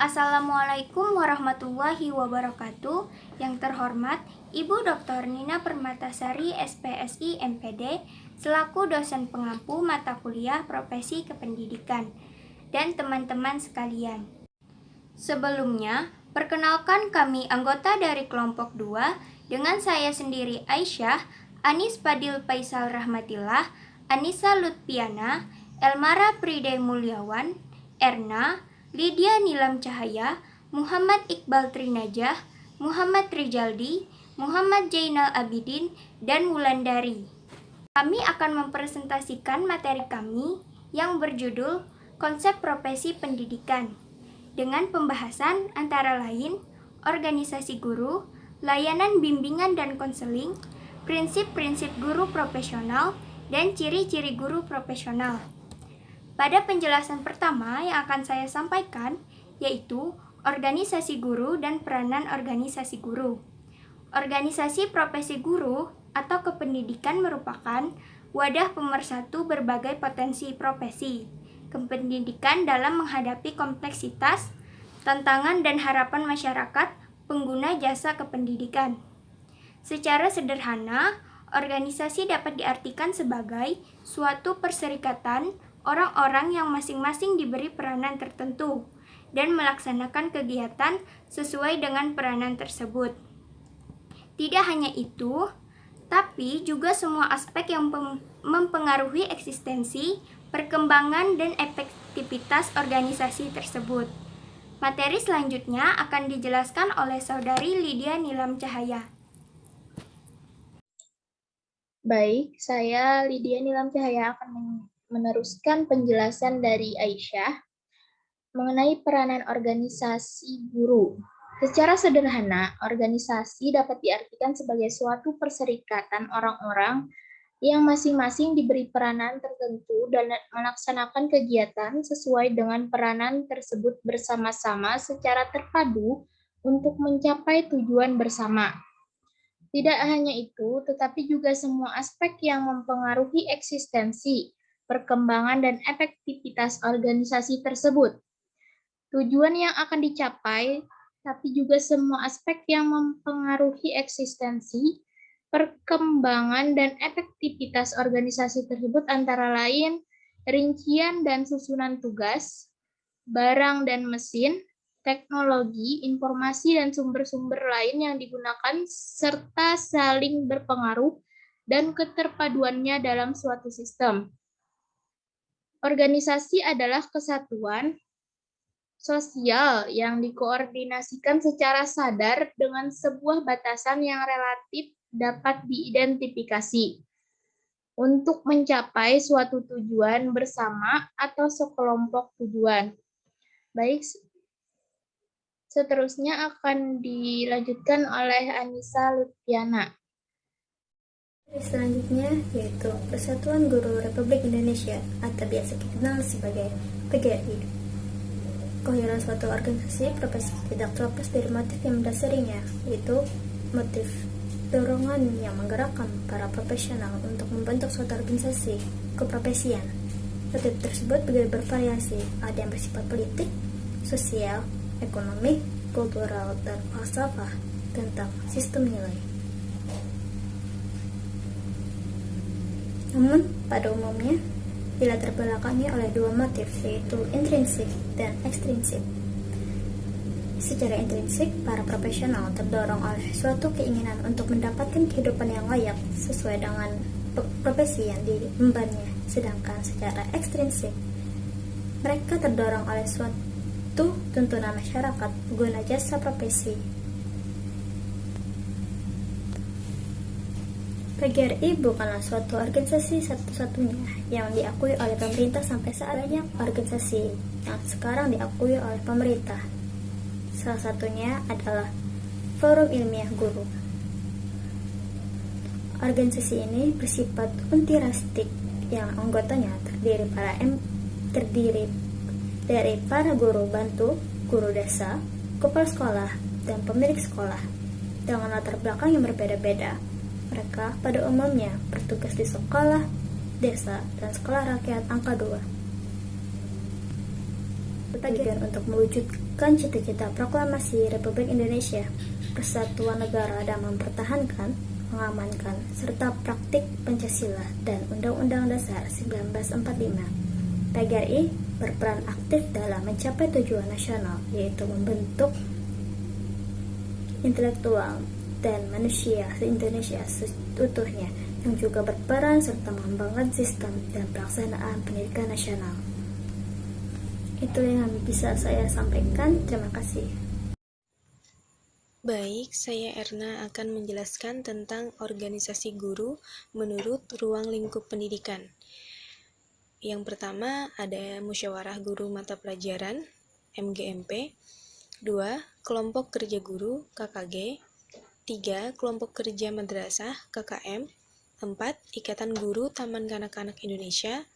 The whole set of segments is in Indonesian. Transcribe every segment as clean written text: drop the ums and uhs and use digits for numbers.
Assalamualaikum warahmatullahi wabarakatuh. Yang terhormat Ibu Dr. Nina Permatasari, SPSI MPD, selaku dosen pengampu mata kuliah Profesi Kependidikan, dan teman-teman sekalian. Sebelumnya, perkenalkan kami anggota dari kelompok 2 dengan saya sendiri Aisyah, Anis Padil Faisal Rahmatillah, Anissa Lutfiana, Elmara Pride Mulyawan, Erna, Lydia Nilam Cahaya, Muhammad Iqbal Trinajah, Muhammad Rijaldi, Muhammad Jainal Abidin, dan Wulandari. Kami akan mempresentasikan materi kami yang berjudul Konsep Profesi Pendidikan dengan pembahasan antara lain organisasi guru, layanan bimbingan dan konseling, prinsip-prinsip guru profesional, dan ciri-ciri guru profesional. Pada penjelasan pertama yang akan saya sampaikan yaitu organisasi guru dan peranan organisasi guru. Organisasi profesi guru atau kependidikan merupakan wadah pemersatu berbagai potensi profesi kependidikan dalam menghadapi kompleksitas, tantangan dan harapan masyarakat pengguna jasa kependidikan. Secara sederhana, organisasi dapat diartikan sebagai suatu perserikatan orang-orang yang masing-masing diberi peranan tertentu dan melaksanakan kegiatan sesuai dengan peranan tersebut. Tidak hanya itu, tapi juga semua aspek yang mempengaruhi eksistensi, perkembangan, dan efektivitas organisasi tersebut. Materi selanjutnya akan dijelaskan oleh Saudari Lydia Nilam Cahaya. Baik, saya Lydia Nilam Cahaya akan meneruskan penjelasan dari Aisyah mengenai peranan organisasi guru. Secara sederhana, organisasi dapat diartikan sebagai suatu perserikatan orang-orang yang masing-masing diberi peranan tertentu dan melaksanakan kegiatan sesuai dengan peranan tersebut bersama-sama secara terpadu untuk mencapai tujuan bersama. Tidak hanya itu, tetapi juga semua aspek yang mempengaruhi eksistensi, perkembangan, dan efektivitas organisasi tersebut. Tujuan yang akan dicapai, tapi juga semua aspek yang mempengaruhi eksistensi, perkembangan, dan efektivitas organisasi tersebut antara lain rincian dan susunan tugas, barang dan mesin, teknologi, informasi, dan sumber-sumber lain yang digunakan serta saling berpengaruh dan keterpaduannya dalam suatu sistem. Organisasi adalah kesatuan sosial yang dikoordinasikan secara sadar dengan sebuah batasan yang relatif dapat diidentifikasi untuk mencapai suatu tujuan bersama atau sekelompok tujuan. Baik, seterusnya akan dilanjutkan oleh Anissa Lutfiana. Selanjutnya yaitu Persatuan Guru Republik Indonesia atau biasa dikenal sebagai PGRI. Kehadiran suatu organisasi profesi tidak terlepas dari motif yang mendasarinya, yaitu motif dorongan yang menggerakkan para profesional untuk membentuk suatu organisasi keprofesian. Motif tersebut bervariasi, ada yang bersifat politik, sosial, ekonomi, kultural, dan falsafah tentang sistem nilai. Namun, pada umumnya, dilatar belakangi oleh dua motif, yaitu intrinsik dan ekstrinsik. Secara intrinsik, para profesional terdorong oleh suatu keinginan untuk mendapatkan kehidupan yang layak sesuai dengan profesi yang diembannya. Sedangkan secara ekstrinsik, mereka terdorong oleh suatu tuntunan masyarakat pengguna jasa profesi. PGRI bukanlah suatu organisasi satu-satunya yang diakui oleh pemerintah sampai saat banyak organisasi yang sekarang diakui oleh pemerintah. Salah satunya adalah Forum Ilmiah Guru. Organisasi ini bersifat multirastik yang anggotanya terdiri dari para guru bantu, guru desa, kepala sekolah, dan pemilik sekolah dengan latar belakang yang berbeda-beda. Mereka pada umumnya bertugas di sekolah, desa, dan sekolah rakyat angka 2. bertujuan untuk mewujudkan cita-cita proklamasi Republik Indonesia, Persatuan Negara dan mempertahankan, mengamankan, serta praktik Pancasila dan Undang-Undang Dasar 1945. PGRI berperan aktif dalam mencapai tujuan nasional, yaitu membentuk intelektual dan manusia se-Indonesia seutuhnya, yang juga berperan serta mengembangkan sistem dan pelaksanaan pendidikan nasional. Itu yang bisa saya sampaikan. Terima kasih. Baik, saya Erna akan menjelaskan tentang organisasi guru menurut ruang lingkup pendidikan. Yang pertama ada Musyawarah Guru Mata Pelajaran, MGMP. 2. Kelompok Kerja Guru, KKG. 3. Kelompok Kerja Madrasah, KKM. 4. Ikatan Guru Taman Kanak-Kanak Indonesia,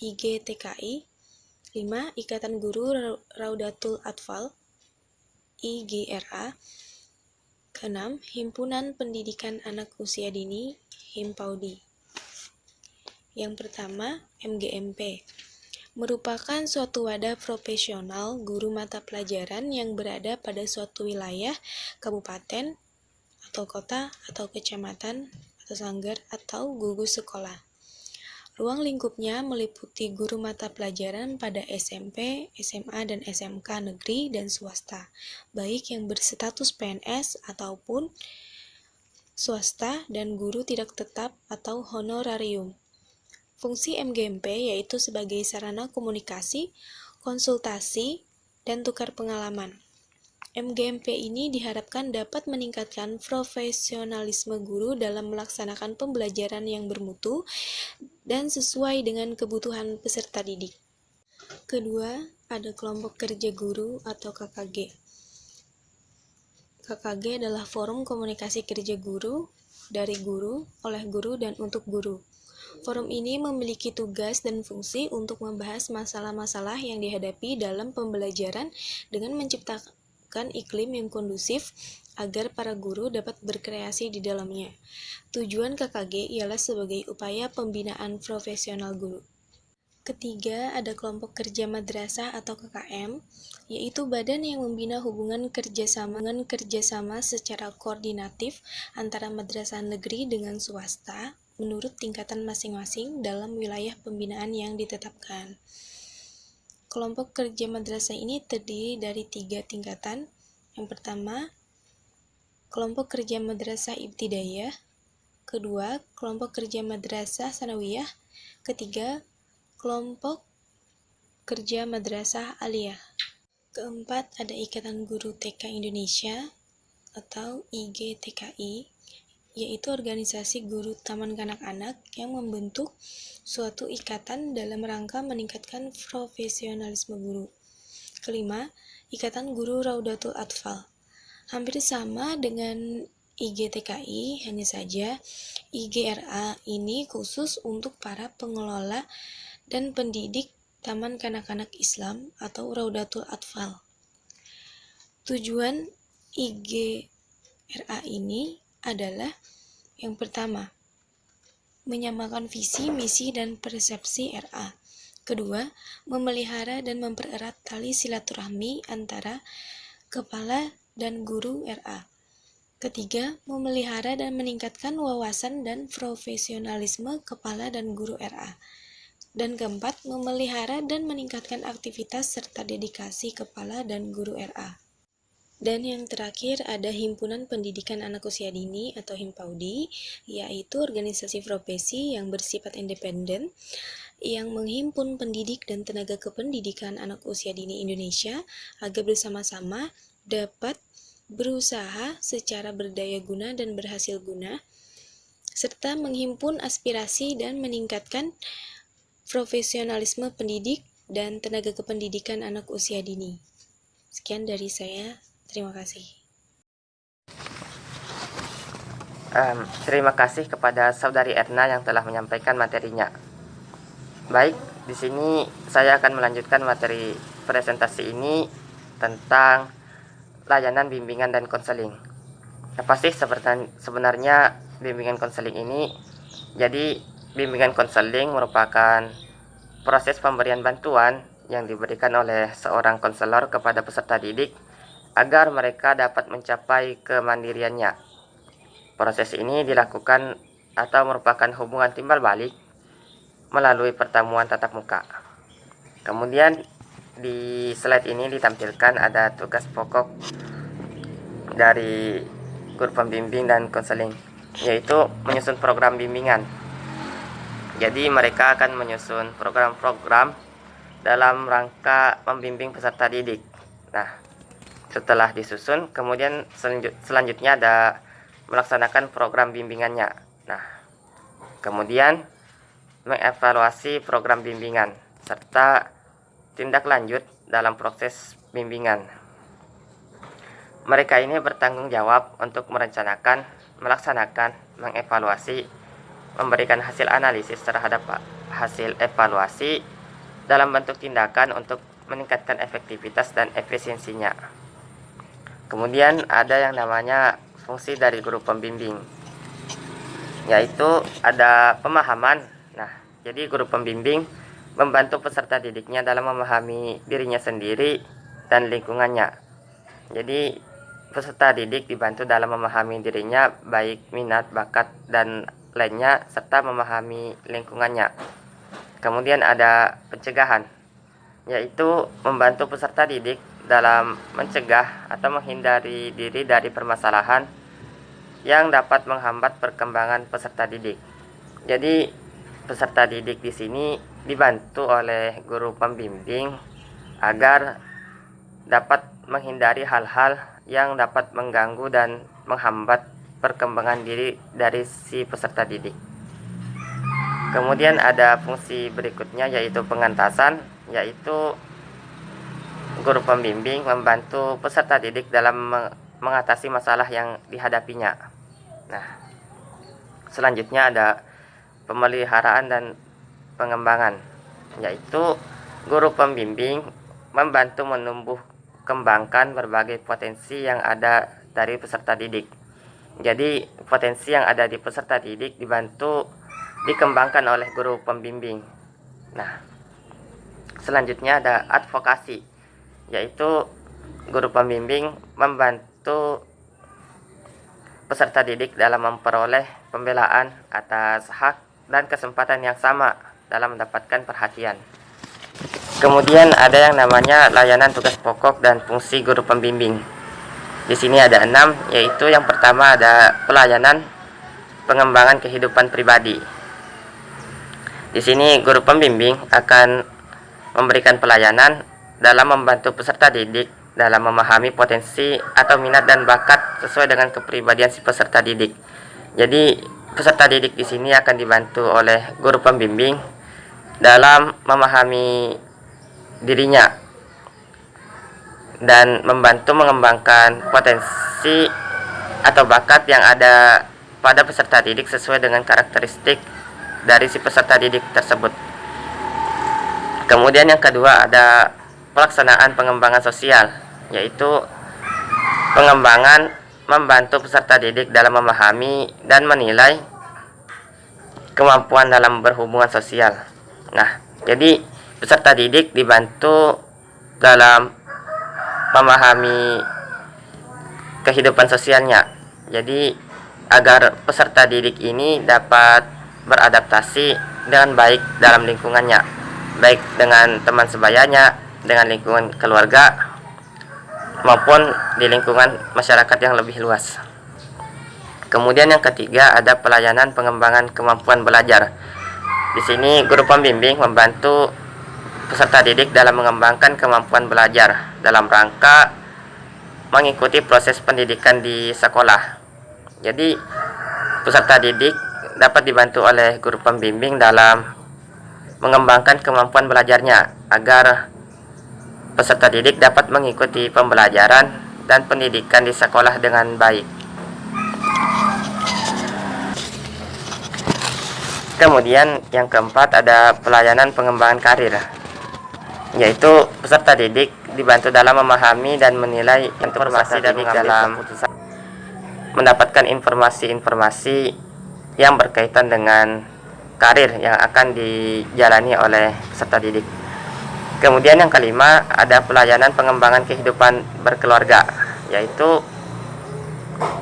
IGTKI. 5. Ikatan Guru Raudatul Atfal, IGRA. 6. Himpunan Pendidikan Anak Usia Dini, Himpaudi. Yang pertama, MGMP merupakan suatu wadah profesional guru mata pelajaran yang berada pada suatu wilayah, kabupaten, atau kota, atau kecamatan, atau sanggar, atau gugus sekolah. Ruang lingkupnya meliputi guru mata pelajaran pada SMP, SMA, dan SMK negeri dan swasta, baik yang berstatus PNS ataupun swasta dan guru tidak tetap atau honorarium. Fungsi MGMP yaitu sebagai sarana komunikasi, konsultasi, dan tukar pengalaman. MGMP ini diharapkan dapat meningkatkan profesionalisme guru dalam melaksanakan pembelajaran yang bermutu dan sesuai dengan kebutuhan peserta didik. Kedua, ada kelompok kerja guru atau KKG. KKG adalah forum komunikasi kerja guru, dari guru, oleh guru, dan untuk guru. Forum ini memiliki tugas dan fungsi untuk membahas masalah-masalah yang dihadapi dalam pembelajaran dengan menciptakan iklim yang kondusif agar para guru dapat berkreasi di dalamnya. Tujuan KKG ialah sebagai upaya pembinaan profesional guru. Ketiga, ada kelompok kerja madrasah atau KKM, yaitu badan yang membina hubungan kerjasama secara koordinatif antara madrasah negeri dengan swasta menurut tingkatan masing-masing dalam wilayah pembinaan yang ditetapkan. Kelompok kerja madrasah ini terdiri dari 3 tingkatan. Yang pertama, kelompok kerja madrasah ibtidaiyah. Kedua, kelompok kerja madrasah sanawiyah. Ketiga, kelompok kerja madrasah aliyah. Keempat, ada Ikatan Guru TK Indonesia atau IGTKI, yaitu organisasi guru taman kanak-kanak yang membentuk suatu ikatan dalam rangka meningkatkan profesionalisme guru. Kelima, Ikatan Guru Raudatul Atfal. Hampir sama dengan IGTKI, hanya saja IGRA ini khusus untuk para pengelola dan pendidik Taman Kanak-Kanak Islam atau Raudatul Atfal. Tujuan IGRA ini adalah yang pertama, menyamakan visi, misi, dan persepsi RA. Kedua, memelihara dan mempererat tali silaturahmi antara kepala dan guru RA. Ketiga, memelihara dan meningkatkan wawasan dan profesionalisme kepala dan guru RA. Dan keempat, memelihara dan meningkatkan aktivitas serta dedikasi kepala dan guru RA. Dan yang terakhir ada Himpunan Pendidikan Anak Usia Dini atau Himpaudi, yaitu organisasi profesi yang bersifat independen yang menghimpun pendidik dan tenaga kependidikan anak usia dini Indonesia agar bersama-sama dapat berusaha secara berdaya guna dan berhasil guna, serta menghimpun aspirasi dan meningkatkan profesionalisme pendidik dan tenaga kependidikan anak usia dini. Sekian dari saya. Terima kasih. Terima kasih kepada Saudari Erna yang telah menyampaikan materinya. Baik, di sini saya akan melanjutkan materi presentasi ini tentang layanan bimbingan dan konseling. Apa sih sebenarnya bimbingan konseling ini? Jadi, bimbingan konseling merupakan proses pemberian bantuan yang diberikan oleh seorang konselor kepada peserta didik agar mereka dapat mencapai kemandiriannya. Proses ini dilakukan atau merupakan hubungan timbal balik melalui pertemuan tatap muka. Kemudian di slide ini ditampilkan ada tugas pokok dari guru pembimbing dan konseling, yaitu menyusun program bimbingan. Jadi mereka akan menyusun program-program dalam rangka membimbing peserta didik. Nah, setelah disusun, kemudian selanjutnya ada melaksanakan program bimbingannya. Nah, kemudian mengevaluasi program bimbingan serta tindak lanjut dalam proses bimbingan. Mereka ini bertanggung jawab untuk merencanakan, melaksanakan, mengevaluasi, memberikan hasil analisis terhadap hasil evaluasi dalam bentuk tindakan untuk meningkatkan efektivitas dan efisiensinya. Kemudian ada yang namanya fungsi dari guru pembimbing, yaitu ada pemahaman. Nah, jadi guru pembimbing membantu peserta didiknya dalam memahami dirinya sendiri dan lingkungannya. Jadi peserta didik dibantu dalam memahami dirinya, baik minat, bakat, dan lainnya, serta memahami lingkungannya. Kemudian ada pencegahan, yaitu membantu peserta didik dalam mencegah atau menghindari diri dari permasalahan yang dapat menghambat perkembangan peserta didik. Jadi peserta didik di sini dibantu oleh guru pembimbing agar dapat menghindari hal-hal yang dapat mengganggu dan menghambat perkembangan diri dari si peserta didik. Kemudian ada fungsi berikutnya, yaitu pengentasan, yaitu guru pembimbing membantu peserta didik dalam mengatasi masalah yang dihadapinya. Nah, selanjutnya ada pemeliharaan dan pengembangan, yaitu guru pembimbing membantu menumbuh kembangkan berbagai potensi yang ada dari peserta didik. Jadi potensi yang ada di peserta didik dibantu dikembangkan oleh guru pembimbing. Nah, selanjutnya ada advokasi, yaitu guru pembimbing membantu peserta didik dalam memperoleh pembelaan atas hak dan kesempatan yang sama dalam mendapatkan perhatian. Kemudian ada yang namanya layanan tugas pokok dan fungsi guru pembimbing. Di sini ada 6, yaitu yang pertama ada pelayanan pengembangan kehidupan pribadi. Di sini guru pembimbing akan memberikan pelayanan dalam membantu peserta didik dalam memahami potensi atau minat dan bakat sesuai dengan kepribadian si peserta didik. Jadi peserta didik di sini akan dibantu oleh guru pembimbing dalam memahami dirinya dan membantu mengembangkan potensi atau bakat yang ada pada peserta didik sesuai dengan karakteristik dari si peserta didik tersebut. Kemudian yang kedua ada pelaksanaan pengembangan sosial, yaitu pengembangan membantu peserta didik dalam memahami dan menilai kemampuan dalam berhubungan sosial. Nah, jadi peserta didik dibantu dalam memahami kehidupan sosialnya. Jadi agar peserta didik ini dapat beradaptasi dengan baik dalam lingkungannya, baik dengan teman sebayanya, dengan lingkungan keluarga, maupun di lingkungan masyarakat yang lebih luas. Kemudian yang ketiga ada pelayanan pengembangan kemampuan belajar. Di sini guru pembimbing membantu peserta didik dalam mengembangkan kemampuan belajar dalam rangka mengikuti proses pendidikan di sekolah. Jadi peserta didik dapat dibantu oleh guru pembimbing dalam mengembangkan kemampuan belajarnya agar peserta didik dapat mengikuti pembelajaran dan pendidikan di sekolah dengan baik. Kemudian yang keempat ada pelayanan pengembangan karir, yaitu peserta didik dibantu dalam memahami dan menilai informasi didik dalam mendapatkan informasi-informasi yang berkaitan dengan karir yang akan dijalani oleh peserta didik. Kemudian yang kelima ada pelayanan pengembangan kehidupan berkeluarga, yaitu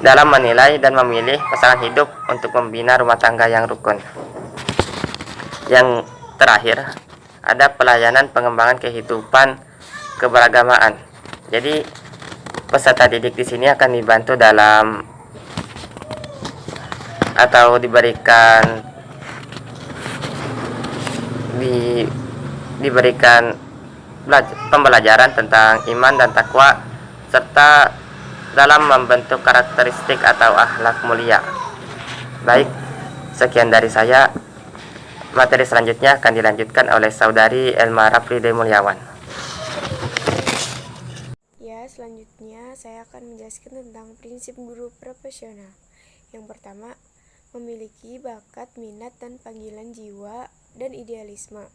dalam menilai dan memilih pasangan hidup untuk membina rumah tangga yang rukun. Yang terakhir ada pelayanan pengembangan kehidupan keberagamaan. Jadi peserta didik di sini akan dibantu dalam atau diberikan pembelajaran tentang iman dan takwa serta dalam membentuk karakteristik atau akhlak mulia. Baik, sekian dari saya. Materi selanjutnya akan dilanjutkan oleh Saudari Elma Rafride Mulyawan. Ya, selanjutnya saya akan menjelaskan tentang prinsip guru profesional. Yang pertama, memiliki bakat, minat, dan panggilan jiwa dan idealisme.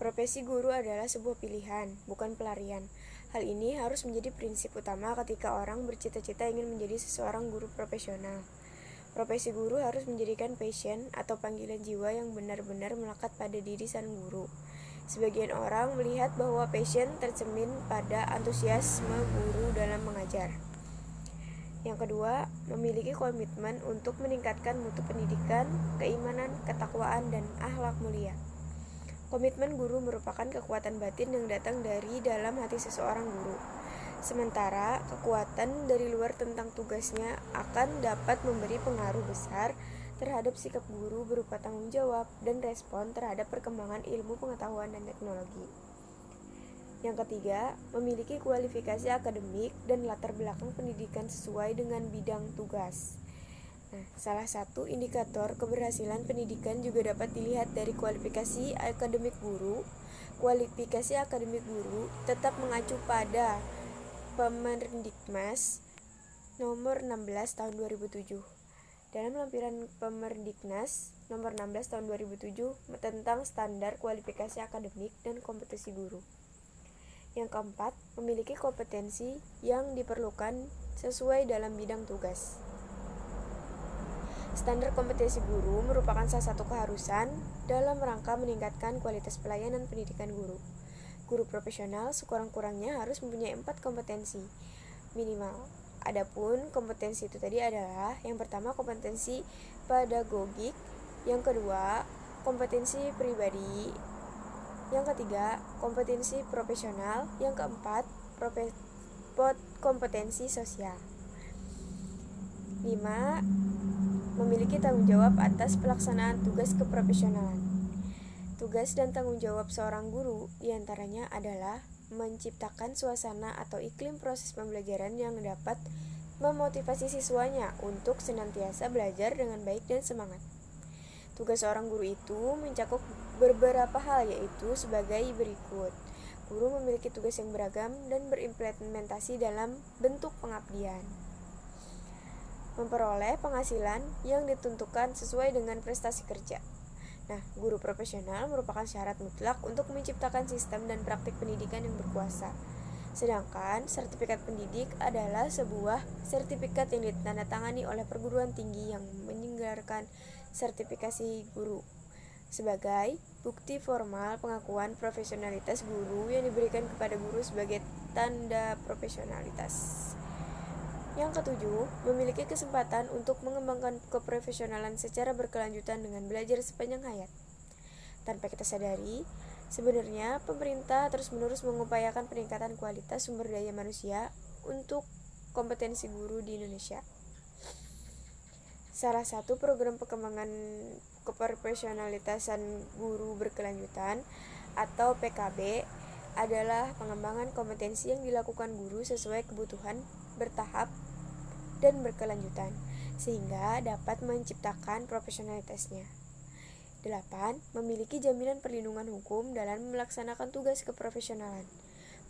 Profesi guru adalah sebuah pilihan, bukan pelarian. Hal ini harus menjadi prinsip utama ketika orang bercita-cita ingin menjadi seseorang guru profesional. Profesi guru harus menjadikan passion atau panggilan jiwa yang benar-benar melekat pada diri sang guru. Sebagian orang melihat bahwa passion tercermin pada antusiasme guru dalam mengajar. Yang kedua, memiliki komitmen untuk meningkatkan mutu pendidikan, keimanan, ketakwaan, dan akhlak mulia. Komitmen guru merupakan kekuatan batin yang datang dari dalam hati seseorang guru. Sementara kekuatan dari luar tentang tugasnya akan dapat memberi pengaruh besar terhadap sikap guru berupa tanggung jawab dan respon terhadap perkembangan ilmu pengetahuan dan teknologi. Yang ketiga, memiliki kualifikasi akademik dan latar belakang pendidikan sesuai dengan bidang tugas. Nah, salah satu indikator keberhasilan pendidikan juga dapat dilihat dari kualifikasi akademik guru. Kualifikasi akademik guru tetap mengacu pada Pemerdiknas nomor 16 tahun 2007. Dalam lampiran Pemerdiknas nomor 16 tahun 2007 tentang standar kualifikasi akademik dan kompetisi guru. Yang keempat, memiliki kompetensi yang diperlukan sesuai dalam bidang tugas. Standar kompetensi guru merupakan salah satu keharusan dalam rangka meningkatkan kualitas pelayanan pendidikan guru. Guru profesional sekurang-kurangnya harus mempunyai 4 kompetensi minimal. Adapun kompetensi itu tadi adalah yang pertama kompetensi pedagogik, yang kedua kompetensi pribadi, yang ketiga kompetensi profesional, yang keempat kompetensi sosial. 5. Memiliki tanggung jawab atas pelaksanaan tugas keprofesionalan. Tugas dan tanggung jawab seorang guru diantaranya adalah menciptakan suasana atau iklim proses pembelajaran yang dapat memotivasi siswanya untuk senantiasa belajar dengan baik dan semangat. Tugas seorang guru itu mencakup beberapa hal, yaitu sebagai berikut. Guru memiliki tugas yang beragam dan berimplementasi dalam bentuk pengabdian. Memperoleh penghasilan yang ditentukan sesuai dengan prestasi kerja. Nah, guru profesional merupakan syarat mutlak untuk menciptakan sistem dan praktik pendidikan yang berkuasa. Sedangkan sertifikat pendidik adalah sebuah sertifikat yang ditandatangani oleh perguruan tinggi yang menyelenggarakan sertifikasi guru sebagai bukti formal pengakuan profesionalitas guru yang diberikan kepada guru sebagai tanda profesionalitas. Yang ketujuh, memiliki kesempatan untuk mengembangkan keprofesionalan secara berkelanjutan dengan belajar sepanjang hayat. Tanpa kita sadari, sebenarnya pemerintah terus-menerus mengupayakan peningkatan kualitas sumber daya manusia untuk kompetensi guru di Indonesia. Salah satu program pengembangan keprofesionalitasan guru berkelanjutan atau PKB adalah pengembangan kompetensi yang dilakukan guru sesuai kebutuhan bertahap dan berkelanjutan, sehingga dapat menciptakan profesionalitasnya. 8. Memiliki jaminan perlindungan hukum dalam melaksanakan tugas keprofesionalan.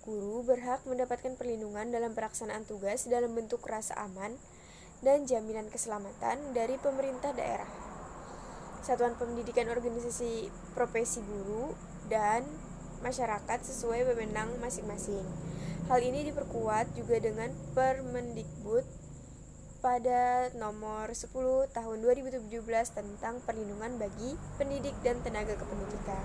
Guru berhak mendapatkan perlindungan dalam pelaksanaan tugas dalam bentuk rasa aman dan jaminan keselamatan dari pemerintah daerah, satuan pendidikan, organisasi profesi guru, dan masyarakat sesuai wewenang masing-masing. Hal ini diperkuat juga dengan Permendikbud pada nomor 10 tahun 2017 tentang perlindungan bagi pendidik dan tenaga kependidikan.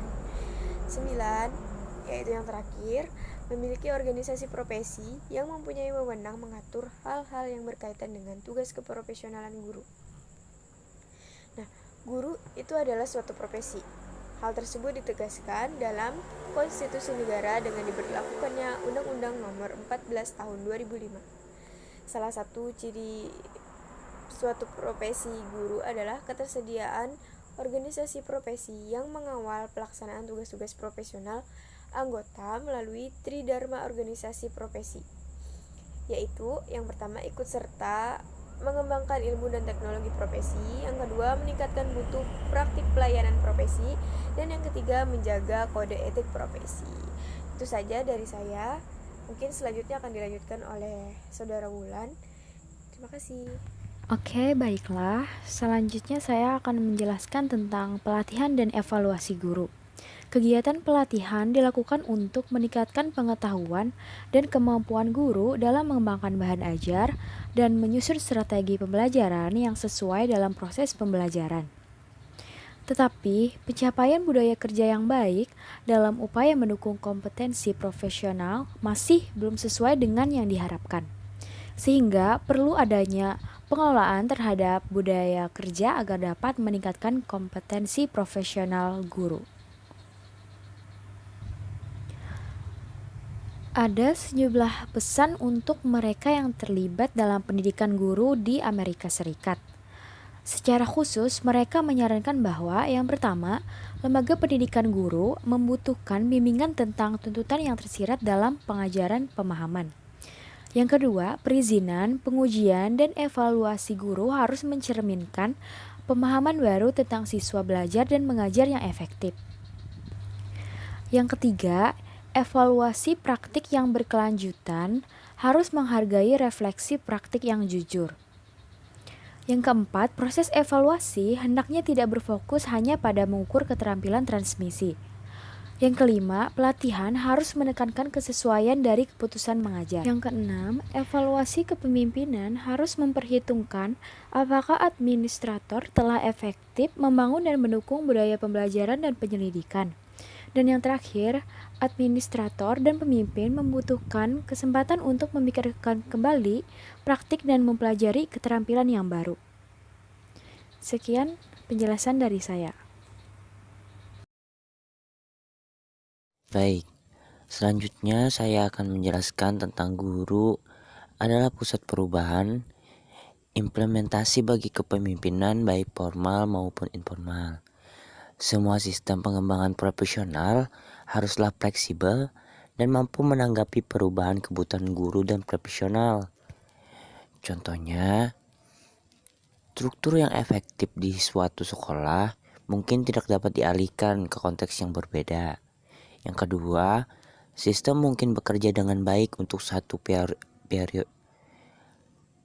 9. yaitu yang terakhir, memiliki organisasi profesi yang mempunyai wewenang mengatur hal-hal yang berkaitan dengan tugas keprofesionalan guru. Nah, guru itu adalah suatu profesi. Hal tersebut ditegaskan dalam Konstitusi Negara dengan diberlakukannya Undang-Undang Nomor 14 Tahun 2005. Salah satu ciri suatu profesi guru adalah ketersediaan organisasi profesi yang mengawal pelaksanaan tugas-tugas profesional anggota melalui Tridharma organisasi profesi, yaitu yang pertama ikut serta mengembangkan ilmu dan teknologi profesi, yang kedua meningkatkan mutu praktik pelayanan profesi, dan yang ketiga menjaga kode etik profesi. Itu saja dari saya. Mungkin selanjutnya akan dilanjutkan oleh Saudara Wulan. Terima kasih. Oke, baiklah. Selanjutnya saya akan menjelaskan tentang pelatihan dan evaluasi guru. Kegiatan pelatihan dilakukan untuk meningkatkan pengetahuan dan kemampuan guru dalam mengembangkan bahan ajar dan menyusun strategi pembelajaran yang sesuai dalam proses pembelajaran. Tetapi, pencapaian budaya kerja yang baik dalam upaya mendukung kompetensi profesional masih belum sesuai dengan yang diharapkan. Sehingga perlu adanya pengelolaan terhadap budaya kerja agar dapat meningkatkan kompetensi profesional guru. Ada sejumlah pesan untuk mereka yang terlibat dalam pendidikan guru di Amerika Serikat. Secara khusus, mereka menyarankan bahwa yang pertama, lembaga pendidikan guru membutuhkan bimbingan tentang tuntutan yang tersirat dalam pengajaran pemahaman. Yang kedua, perizinan, pengujian, dan evaluasi guru harus mencerminkan pemahaman baru tentang siswa belajar dan mengajar yang efektif. Yang ketiga, evaluasi praktik yang berkelanjutan harus menghargai refleksi praktik yang jujur. Yang keempat, proses evaluasi hendaknya tidak berfokus hanya pada mengukur keterampilan transmisi. Yang kelima, pelatihan harus menekankan kesesuaian dari keputusan mengajar. Yang keenam, evaluasi kepemimpinan harus memperhitungkan apakah administrator telah efektif membangun dan mendukung budaya pembelajaran dan penyelidikan. Dan yang terakhir, administrator dan pemimpin membutuhkan kesempatan untuk memikirkan kembali praktik dan mempelajari keterampilan yang baru. Sekian penjelasan dari saya. Baik, selanjutnya saya akan menjelaskan tentang guru adalah pusat perubahan, implementasi bagi kepemimpinan baik formal maupun informal. Semua sistem pengembangan profesional haruslah fleksibel dan mampu menanggapi perubahan kebutuhan guru dan profesional. Contohnya, struktur yang efektif di suatu sekolah mungkin tidak dapat dialihkan ke konteks yang berbeda. Yang kedua, sistem mungkin bekerja dengan baik untuk satu periode.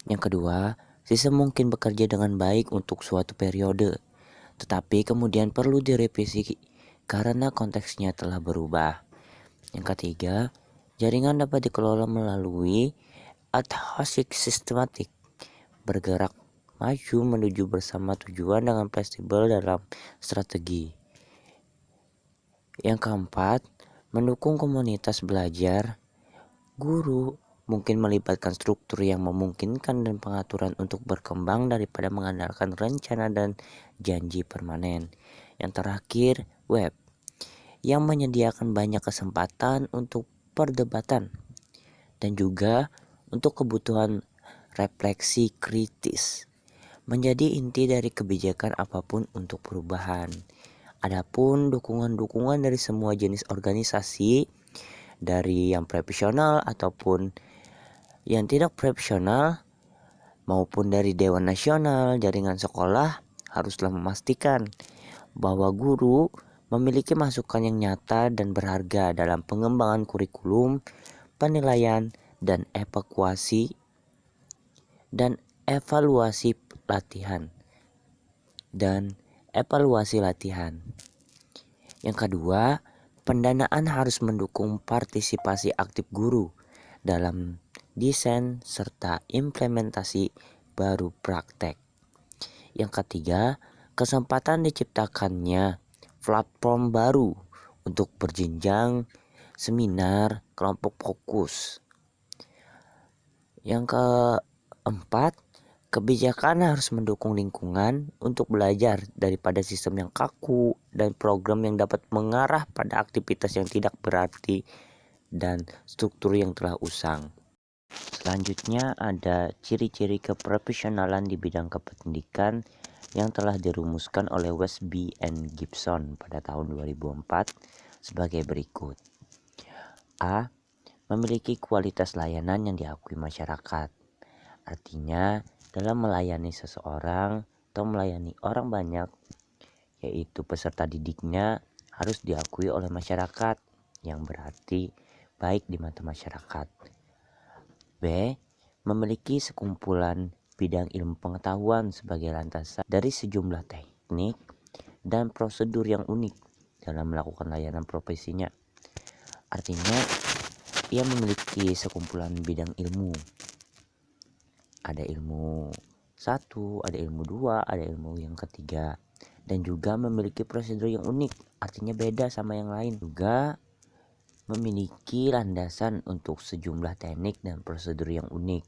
Yang kedua, sistem mungkin bekerja dengan baik untuk suatu periode, tetapi kemudian perlu direvisi karena konteksnya telah berubah. Yang ketiga, jaringan dapat dikelola melalui ad hoc sistematik, bergerak maju menuju bersama tujuan dengan fleksibel dalam strategi. Yang keempat, mendukung komunitas belajar. Guru mungkin melibatkan struktur yang memungkinkan dan pengaturan untuk berkembang daripada mengandalkan rencana dan janji permanen. Yang terakhir, web yang menyediakan banyak kesempatan untuk perdebatan dan juga untuk kebutuhan refleksi kritis menjadi inti dari kebijakan apapun untuk perubahan. Adapun dukungan-dukungan dari semua jenis organisasi, dari yang profesional ataupun yang tidak profesional, maupun dari Dewan Nasional, jaringan sekolah, haruslah memastikan bahwa guru memiliki masukan yang nyata dan berharga dalam pengembangan kurikulum, penilaian, dan evaluasi latihan. Yang kedua, pendanaan harus mendukung partisipasi aktif guru dalam desain serta implementasi baru praktek. Yang ketiga, kesempatan diciptakannya platform baru untuk berjenjang seminar, kelompok fokus. Yang keempat, kebijakan harus mendukung lingkungan untuk belajar daripada sistem yang kaku dan program yang dapat mengarah pada aktivitas yang tidak berarti dan struktur yang telah usang. Selanjutnya ada ciri-ciri keprofesionalan di bidang kependidikan yang telah dirumuskan oleh Westby and Gibson pada tahun 2004 sebagai berikut. A. Memiliki kualitas layanan yang diakui masyarakat. Artinya, dalam melayani seseorang atau melayani orang banyak, yaitu peserta didiknya harus diakui oleh masyarakat, yang berarti baik di mata masyarakat. B. Memiliki sekumpulan bidang ilmu pengetahuan sebagai landasan dari sejumlah teknik dan prosedur yang unik dalam melakukan layanan profesinya. Artinya, ia memiliki sekumpulan bidang ilmu. Ada ilmu 1, ada ilmu 2, ada ilmu yang ketiga. Dan juga memiliki prosedur yang unik, artinya beda sama yang lain. Juga memiliki landasan untuk sejumlah teknik dan prosedur yang unik.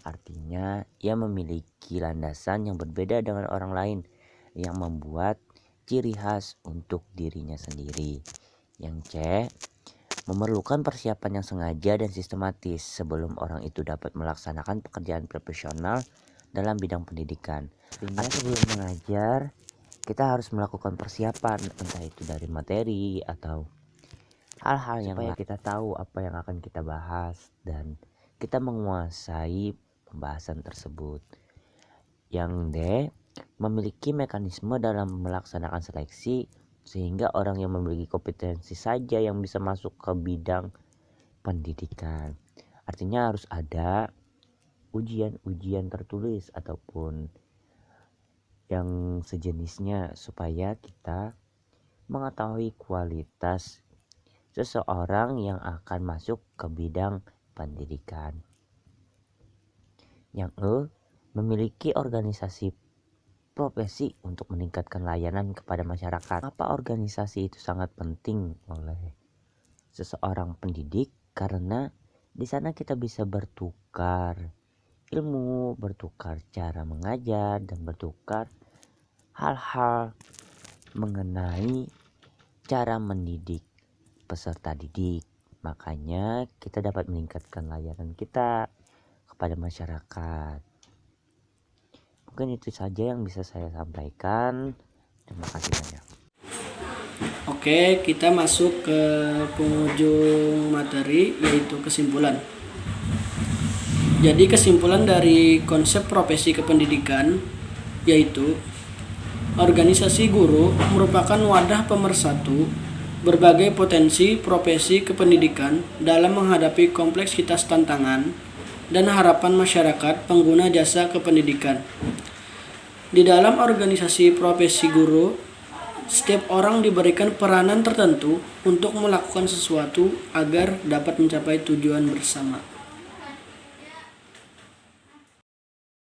Artinya ia memiliki landasan yang berbeda dengan orang lain yang membuat ciri khas untuk dirinya sendiri. Yang C, memerlukan persiapan yang sengaja dan sistematis sebelum orang itu dapat melaksanakan pekerjaan profesional dalam bidang pendidikan. Artinya sebelum mengajar, kita harus melakukan persiapan, entah itu dari materi atau hal-hal yang supaya kita tahu apa yang akan kita bahas dan kita menguasai pembahasan tersebut. Yang D, memiliki mekanisme dalam melaksanakan seleksi sehingga orang yang memiliki kompetensi saja yang bisa masuk ke bidang pendidikan. Artinya harus ada ujian tertulis ataupun yang sejenisnya supaya kita mengetahui kualitas seseorang yang akan masuk ke bidang pendidikan. Yang E, memiliki organisasi profesi untuk meningkatkan layanan kepada masyarakat. Apa organisasi itu sangat penting oleh seseorang pendidik karena di sana kita bisa bertukar ilmu, bertukar cara mengajar dan bertukar hal-hal mengenai cara mendidik peserta didik. Makanya kita dapat meningkatkan layanan kita kepada masyarakat. Mungkin itu saja yang bisa saya sampaikan. Terima kasih banyak. Oke, kita masuk ke penghujung materi, yaitu kesimpulan. Jadi kesimpulan dari konsep profesi kependidikan yaitu organisasi guru merupakan wadah pemersatu berbagai potensi profesi kependidikan dalam menghadapi kompleksitas tantangan dan harapan masyarakat pengguna jasa kependidikan. Di dalam organisasi profesi guru, setiap orang diberikan peranan tertentu untuk melakukan sesuatu agar dapat mencapai tujuan bersama.